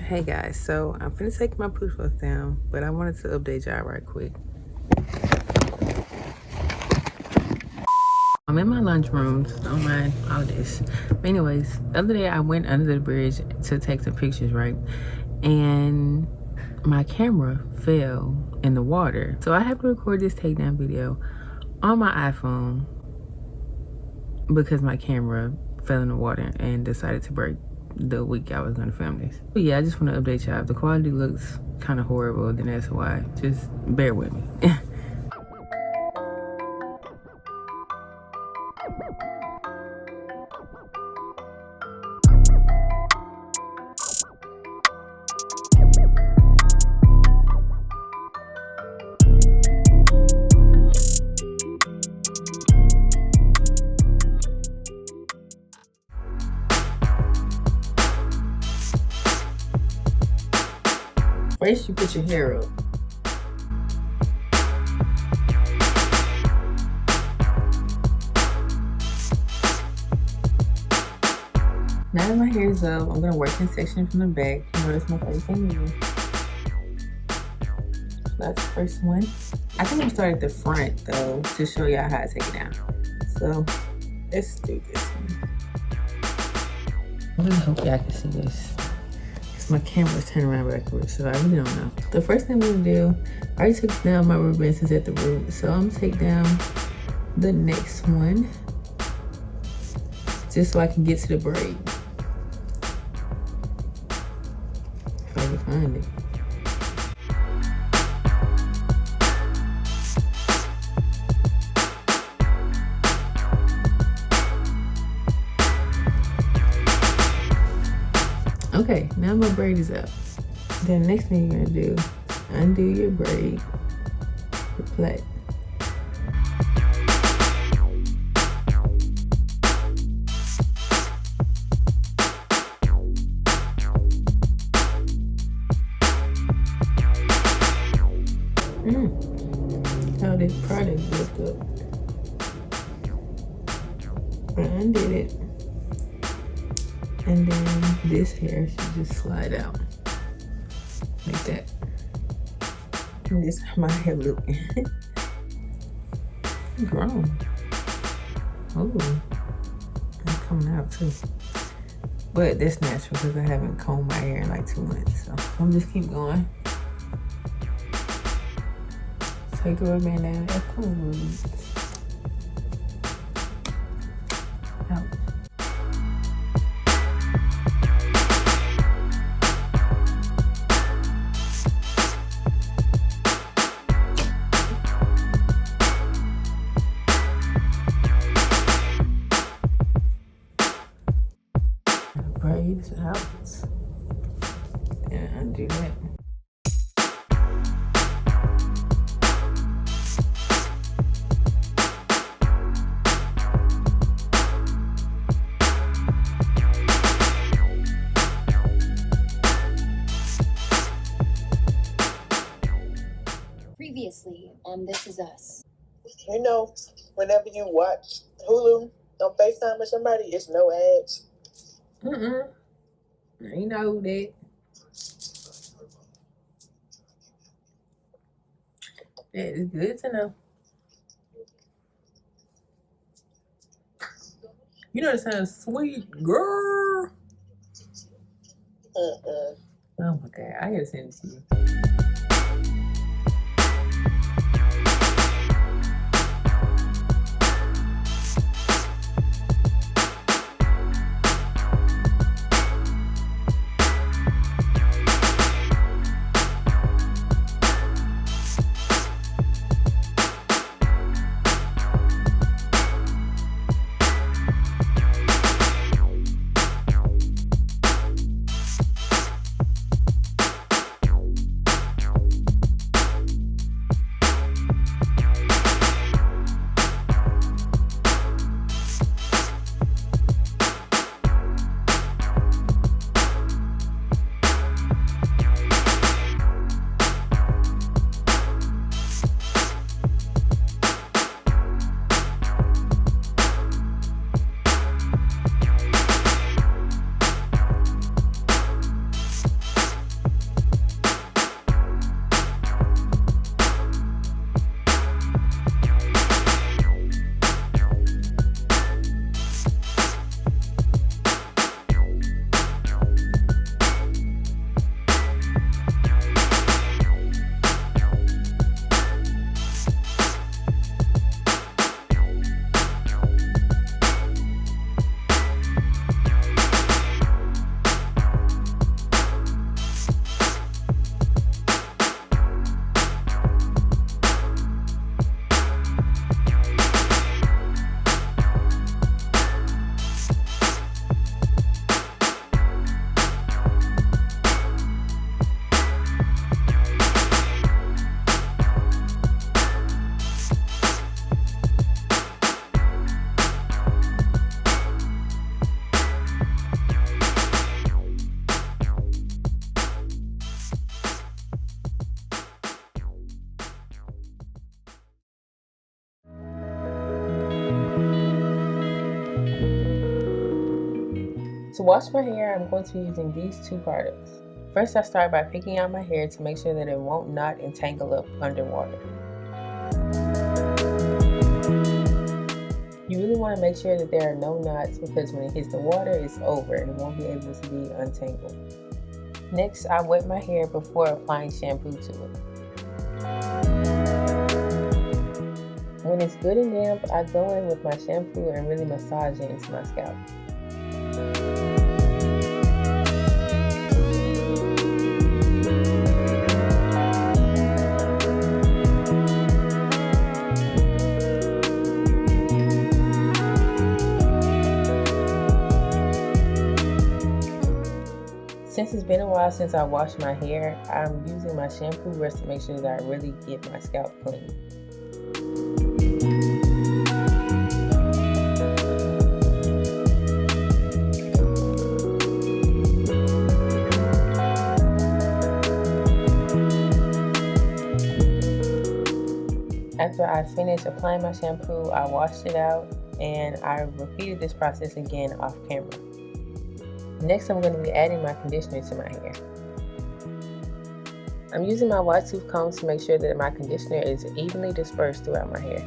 Hey guys, so I'm finna take my PoodlePuffs down, but I wanted to update y'all right quick. I'm in my lunchroom, so don't mind all this. But anyways, the other day I went under the bridge to take some pictures, right? And my camera fell in the water. So I have to record this takedown video on my iPhone because my camera fell in the water and decided to break the week I was gonna film this. But yeah, I just want to update y'all. If the quality looks kind of horrible, then that's why. Just bear with me. First, you put your hair up. Now that my hair is up, I'm gonna work in section from the back. You know, that's my favorite thing to do. That's the first one. I think I'm gonna start at the front though to show y'all how to take it down. So let's do this one. I really hope y'all can see this. My camera's turning around backwards, so I really don't know. The first thing I'm gonna do, I already took down my rubber bands at the root, so I'm gonna take down the next one just so I can get to the braid. If I can find it. Okay, now my braid is up. Then the next thing you're gonna do, undo your braid, your plait. How this product looked up. I undid it. And then this hair should just slide out like that. And this is how my hair looking. Grown. Oh, it's coming out too. But that's natural because I haven't combed my hair in like 2 months. So I'm just keep going. Take the rubber band down. That's cool. Out. Braids out and undo that. Previously on This Is Us. You know, whenever you watch Hulu on FaceTime with somebody, it's no ads. I know that. That is good to know. You know, it sounds sweet, girl. Oh my God, I gotta send it to you. To wash my hair, I'm going to be using these two products. First, I start by picking out my hair to make sure that it won't knot and tangle up underwater. You really want to make sure that there are no knots because when it hits the water, it's over and it won't be able to be untangled. Next, I wet my hair before applying shampoo to it. When it's good and damp, I go in with my shampoo and really massage it into my scalp. Since it's been a while since I washed my hair, I'm using my shampoo brush to make sure that I really get my scalp clean. After I finished applying my shampoo, I washed it out and I repeated this process again off camera. Next, I'm going to be adding my conditioner to my hair. I'm using my wide tooth comb to make sure that my conditioner is evenly dispersed throughout my hair.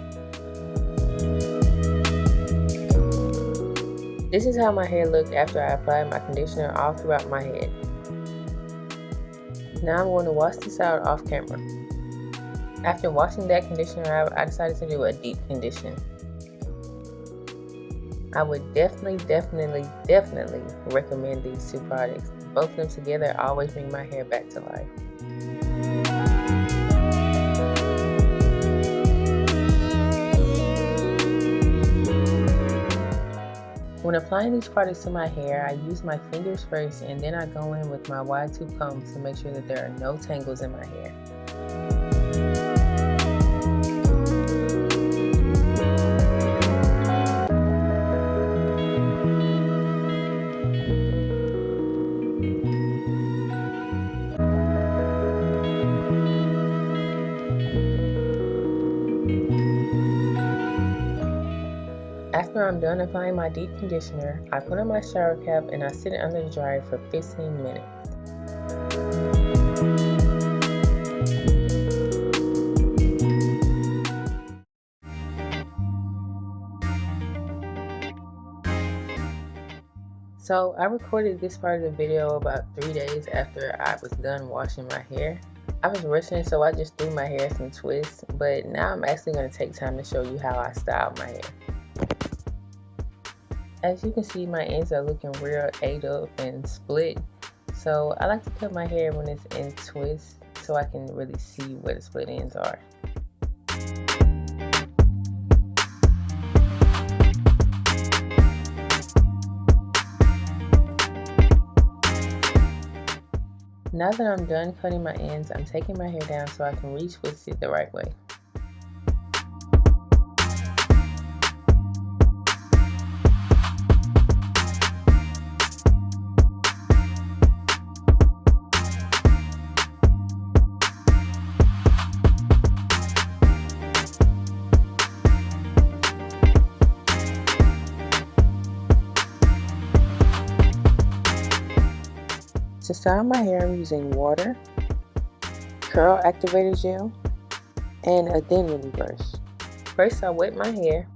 This is how my hair looked after I applied my conditioner all throughout my head. Now I'm going to wash this out off camera. After washing that conditioner out, I decided to do a deep condition. I would definitely recommend these two products. Both of them together always bring my hair back to life. When applying these products to my hair, I use my fingers first and then I go in with my wide tooth comb to make sure that there are no tangles in my hair. After I'm done applying my deep conditioner, I put on my shower cap and I sit it under the dryer for 15 minutes. So I recorded this part of the video about 3 days after I was done washing my hair. I was rushing, so I just threw my hair some twists, but now I'm actually going to take time to show you how I styled my hair. As you can see, my ends are looking real ate up and split. So I like to cut my hair when it's in twists so I can really see where the split ends are. Now that I'm done cutting my ends, I'm taking my hair down so I can retwist it the right way. To style my hair, I'm using water, curl activator gel, and a thin wavy brush. First, I wet my hair,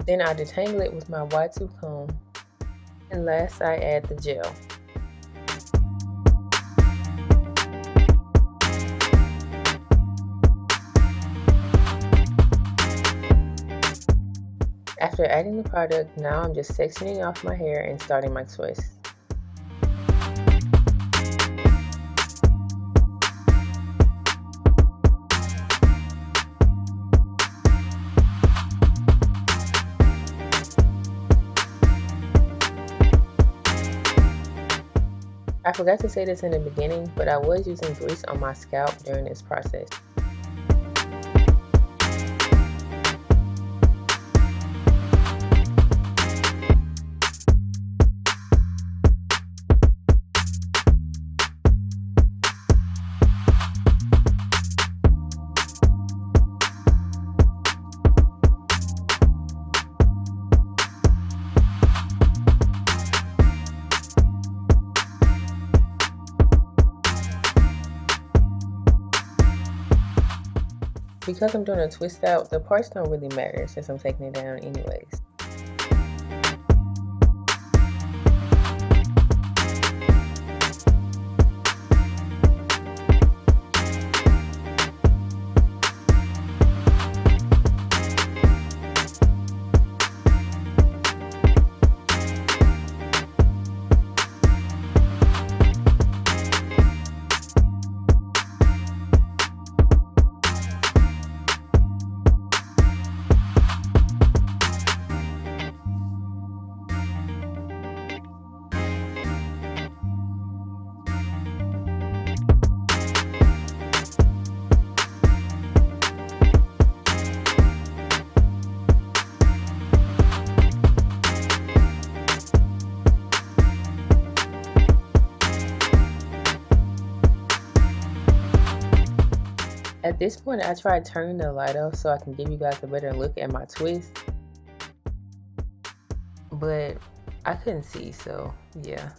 then I detangle it with my wide tooth comb, and last I add the gel. After adding the product, now I'm just sectioning off my hair and starting my twist. I forgot to say this in the beginning, but I was using grease on my scalp during this process. because I'm doing a twist out, the parts don't really matter since I'm taking it down anyways. At this point, I tried turning the light off so I can give you guys a better look at my twist, but I couldn't see, so yeah.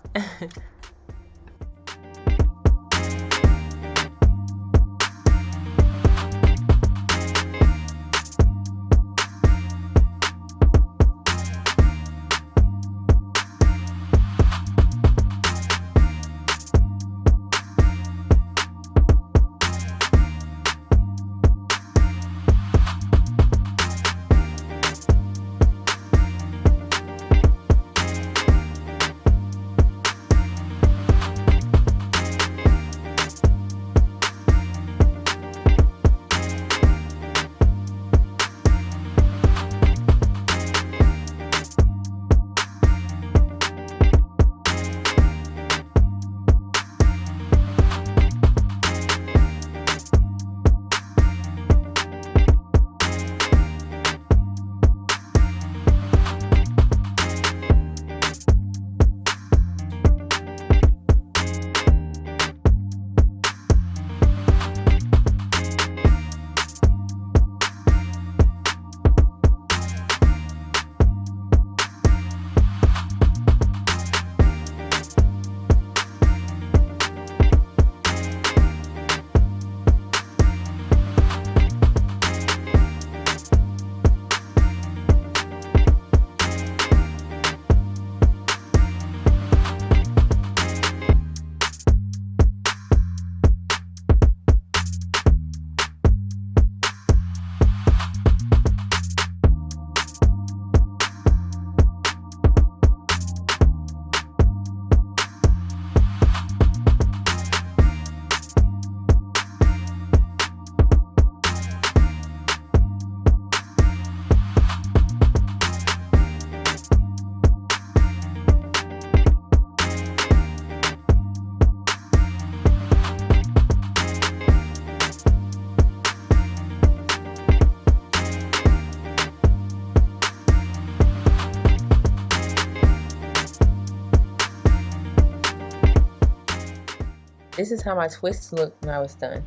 This is how my twists looked when I was done.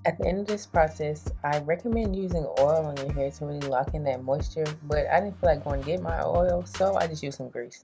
At the end of this process, I recommend using oil on your hair to really lock in that moisture, but I didn't feel like going to get my oil, so I just used some grease.